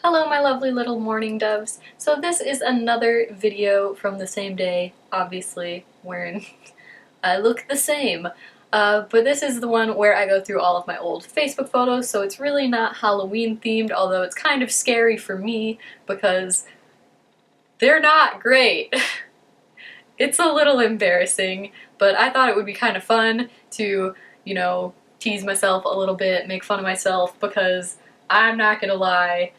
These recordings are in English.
Hello my lovely little morning doves. So this is another video from the same day, obviously, wherein I look the same. But this is the one where I go through all of my old Facebook photos, so it's really not Halloween themed, although it's kind of scary for me because they're not great. It's a little embarrassing, but I thought it would be kind of fun to, tease myself a little bit, make fun of myself, because I'm not gonna lie,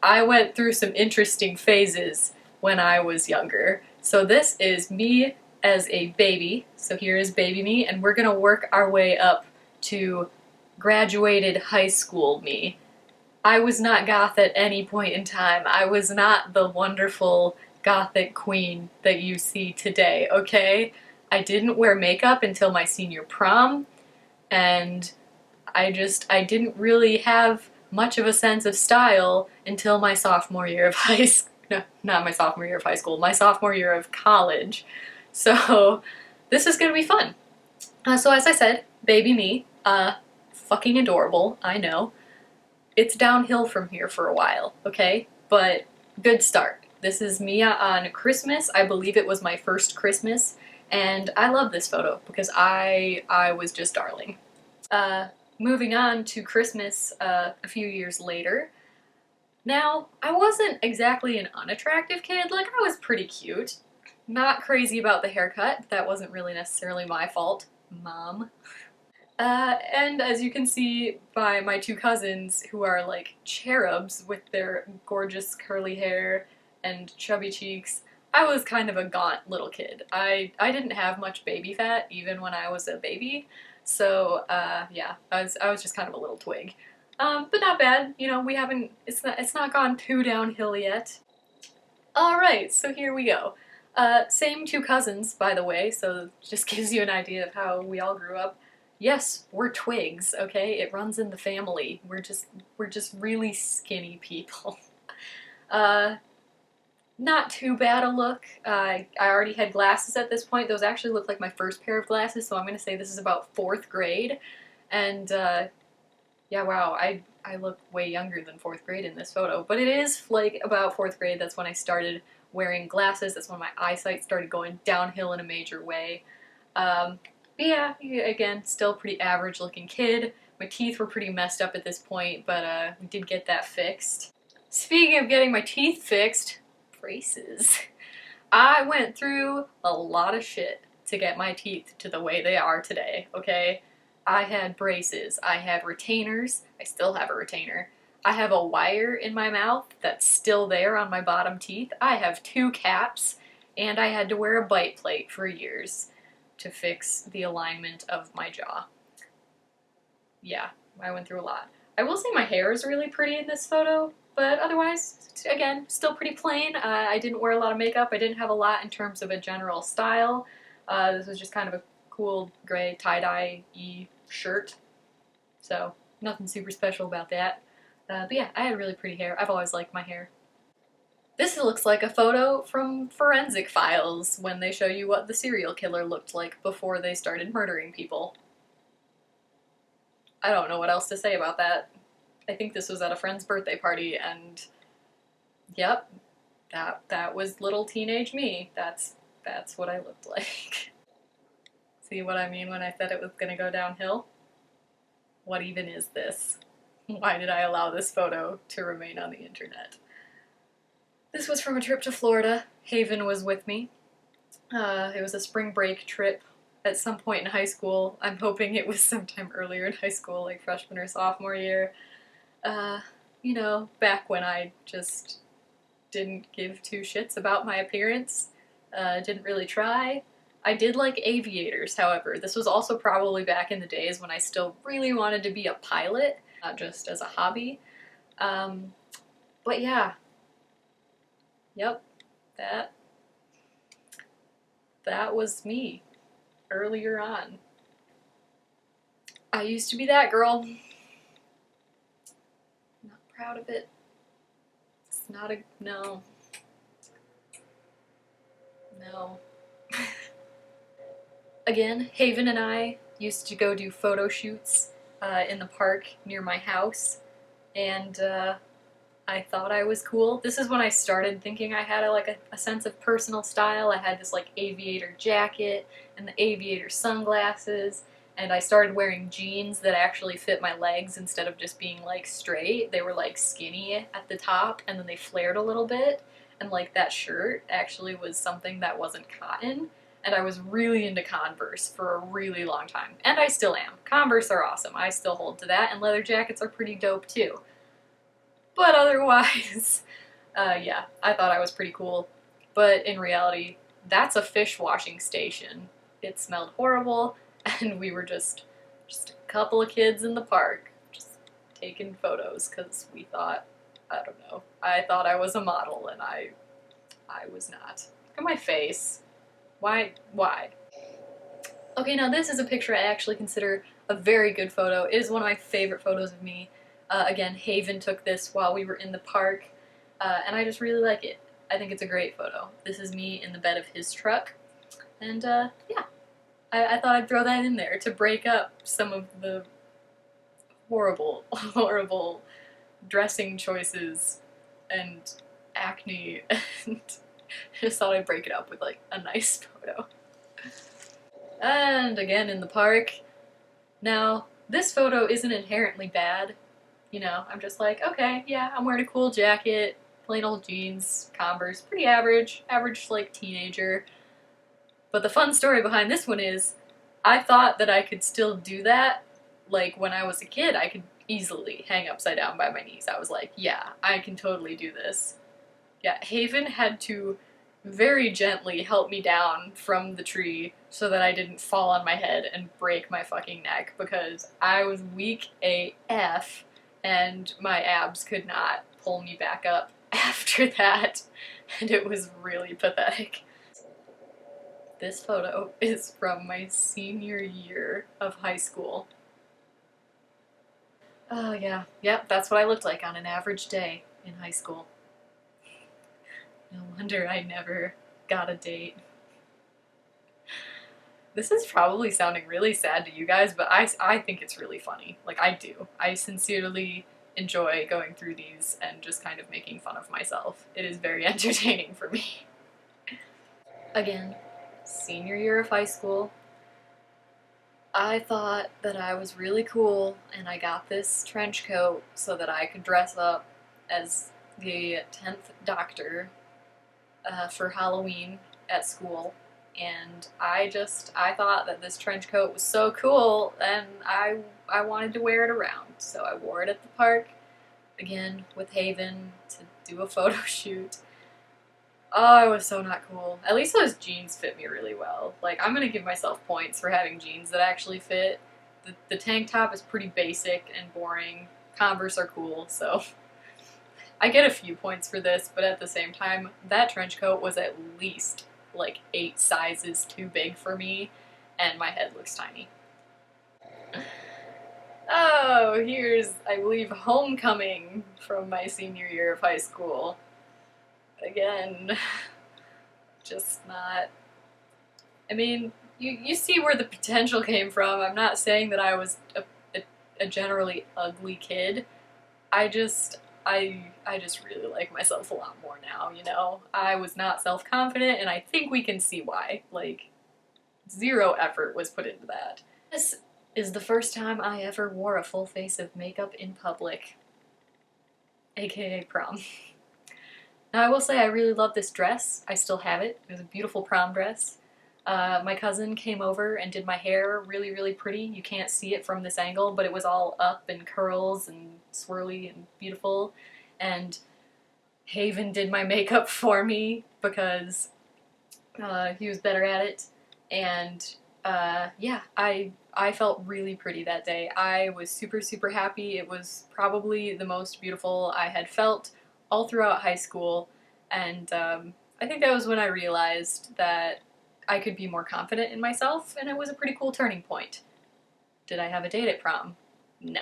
I went through some interesting phases when I was younger. So this is me as a baby. So here is baby me, and we're gonna work our way up to graduated high school me. I was not goth at any point in time. I was not the wonderful gothic queen that you see today, okay? I didn't wear makeup until my senior prom, and I didn't really have much of a sense of style until my sophomore year of high school. No, not my sophomore year of high school, my sophomore year of college. So this is gonna be fun. So as I said, baby me, fucking adorable, I know. It's downhill from here for a while, okay? But good start. This is Mia on Christmas. I believe it was my first Christmas, and I love this photo because I was just darling. Uh, Moving on to Christmas a few years later. Now, I wasn't exactly an unattractive kid, like I was pretty cute. Not crazy about the haircut, that wasn't really necessarily my fault, Mom. And as you can see by my two cousins, who are like cherubs with their gorgeous curly hair and chubby cheeks, I was kind of a gaunt little kid. I didn't have much baby fat even when I was a baby, so yeah, I was just kind of a little twig. But not bad, we haven't, it's not gone too downhill yet. Alright, so here we go. Same two cousins, by the way, so just gives you an idea of how we all grew up. Yes, we're twigs, okay? It runs in the family. We're just really skinny people. Uh, Not too bad a look. I already had glasses at this point. Those actually look like my first pair of glasses, so I'm gonna say this is about 4th grade. And yeah, wow, I look way younger than 4th grade in this photo. But it is like about 4th grade, that's when I started wearing glasses. That's when my eyesight started going downhill in a major way. But yeah, again, still pretty average looking kid. My teeth were pretty messed up at this point, but we did get that fixed. Speaking of getting my teeth fixed, braces. I went through a lot of shit to get my teeth to the way they are today, okay? I had braces, I had retainers, I still have a retainer. I have a wire in my mouth that's still there on my bottom teeth. I have 2 caps, and I had to wear a bite plate for years to fix the alignment of my jaw. Yeah, I went through a lot. I will say my hair is really pretty in this photo, but otherwise, again, still pretty plain. I didn't wear a lot of makeup. I didn't have a lot in terms of a general style. This was just kind of a cool gray tie-dye-y shirt, so nothing super special about that. But yeah, I had really pretty hair. I've always liked my hair. This looks like a photo from Forensic Files when they show you what the serial killer looked like before they started murdering people. I don't know what else to say about that. I think this was at a friend's birthday party, and yep, that was little teenage me. That's what I looked like. See what I mean when I said it was gonna go downhill? What even is this? Why did I allow this photo to remain on the internet? This was from a trip to Florida. Haven was with me. It was a spring break trip at some point in high school. I'm hoping it was sometime earlier in high school, like freshman or sophomore year. Back when I just didn't give 2 shits about my appearance, didn't really try. I did like aviators, however. This was also probably back in the days when I still really wanted to be a pilot, not just as a hobby. But yeah, yep, that was me earlier on. I used to be that girl. Not proud of it. It's not a, no. No. Again, Haven and I used to go do photo shoots in the park near my house, and I thought I was cool. This is when I started thinking I had a sense of personal style. I had this like aviator jacket and the aviator sunglasses, and I started wearing jeans that actually fit my legs instead of just being like straight. They were like skinny at the top and then they flared a little bit, and like that shirt actually was something that wasn't cotton. And I was really into Converse for a really long time. And I still am. Converse are awesome. I still hold to that, and leather jackets are pretty dope too. But otherwise, yeah, I thought I was pretty cool. But in reality, that's a fish washing station. It smelled horrible, and we were just a couple of kids in the park, just taking photos because we thought, I don't know, I thought I was a model, and I was not. Look at my face. Why? Why? Okay, now this is a picture I actually consider a very good photo. It is one of my favorite photos of me. Again, Haven took this while we were in the park, and I just really like it. I think it's a great photo. This is me in the bed of his truck, and yeah, I thought I'd throw that in there to break up some of the horrible, horrible dressing choices and acne, and just thought I'd break it up with like a nice photo. And again in the park. Now, this photo isn't inherently bad. You know, I'm just like, okay, yeah, I'm wearing a cool jacket, plain old jeans, Converse, pretty average, like teenager. But the fun story behind this one is, I thought that I could still do that. Like when I was a kid, I could easily hang upside down by my knees. I was like, yeah, I can totally do this. Yeah, Haven had to very gently help me down from the tree so that I didn't fall on my head and break my fucking neck because I was weak AF and my abs could not pull me back up after that, and it was really pathetic. This photo is from my senior year of high school. Oh yeah, yep, that's what I looked like on an average day in high school. No wonder I never got a date. This is probably sounding really sad to you guys, but I think it's really funny. Like, I do. I sincerely enjoy going through these and just kind of making fun of myself. It is very entertaining for me. Again, senior year of high school, I thought that I was really cool, and I got this trench coat so that I could dress up as the 10th Doctor for Halloween at school, and I thought that this trench coat was so cool, and I wanted to wear it around, so I wore it at the park, again, with Haven, to do a photo shoot. Oh, it was so not cool. At least those jeans fit me really well. Like, I'm gonna give myself points for having jeans that actually fit. The tank top is pretty basic and boring. Converse are cool, so I get a few points for this, but at the same time, that trench coat was at least like 8 sizes too big for me, and my head looks tiny. Oh, here's, I believe, homecoming from my senior year of high school. Again, just not... I mean, you see where the potential came from. I'm not saying that I was a generally ugly kid. I just really like myself a lot more now, you know? I was not self-confident, and I think we can see why. Like, 0 effort was put into that. This is the first time I ever wore a full face of makeup in public, aka prom. Now I will say I really love this dress. I still have it. It was a beautiful prom dress. My cousin came over and did my hair really, really pretty. You can't see it from this angle, but it was all up and curls and swirly and beautiful. And Haven did my makeup for me because he was better at it. And yeah, I felt really pretty that day. I was super, super happy. It was probably the most beautiful I had felt all throughout high school. And I think that was when I realized that I could be more confident in myself, and it was a pretty cool turning point. Did I have a date at prom? No.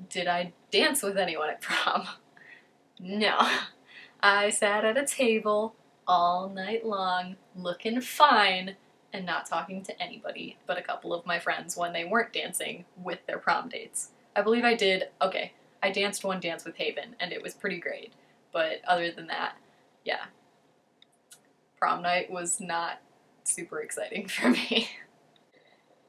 Did I dance with anyone at prom? No. I sat at a table all night long, looking fine, and not talking to anybody but a couple of my friends when they weren't dancing with their prom dates. I believe I did, okay, I danced one dance with Haven, and it was pretty great. But other than that, yeah, prom night was not super exciting for me.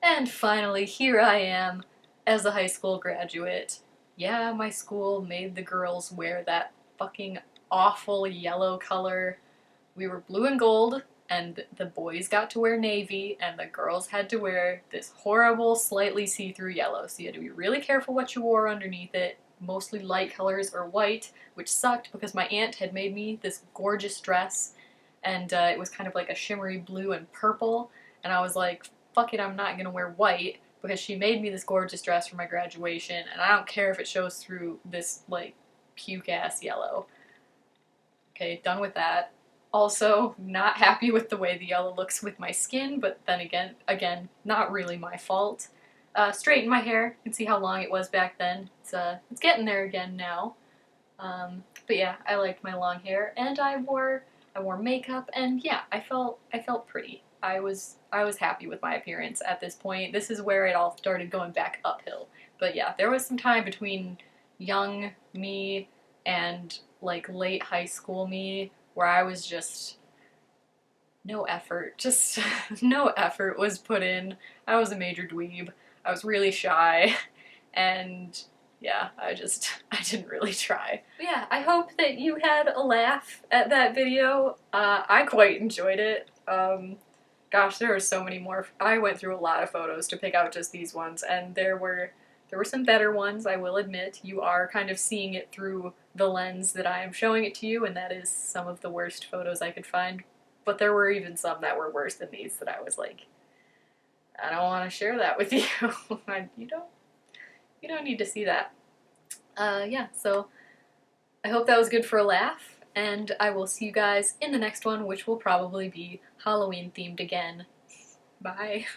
And finally, here I am as a high school graduate. Yeah, my school made the girls wear that fucking awful yellow color. We were blue and gold, and the boys got to wear navy, and the girls had to wear this horrible, slightly see-through yellow. So you had to be really careful what you wore underneath it. Mostly light colors or white, which sucked because my aunt had made me this gorgeous dress, and it was kind of like a shimmery blue and purple, and I was like, fuck it, I'm not gonna wear white, because she made me this gorgeous dress for my graduation, and I don't care if it shows through this, like, puke-ass yellow. Okay, done with that. Also, not happy with the way the yellow looks with my skin, but then again, not really my fault. Straighten my hair. You can see how long it was back then. It's getting there again now. But yeah, I liked my long hair, and I wore makeup, and yeah, I felt pretty. I was happy with my appearance at this point. This is where it all started going back uphill. But yeah, there was some time between young me and like late high school me where I was just no effort, just no effort was put in. I was a major dweeb. I was really shy, and yeah, I didn't really try. But yeah, I hope that you had a laugh at that video. I quite enjoyed it. Gosh, there were so many more. I went through a lot of photos to pick out just these ones, and there were some better ones, I will admit. You are kind of seeing it through the lens that I am showing it to you, and that is some of the worst photos I could find. But there were even some that were worse than these that I was like, I don't want to share that with you. You don't need to see that. Yeah, so I hope that was good for a laugh, and I will see you guys in the next one, which will probably be Halloween themed again. Bye.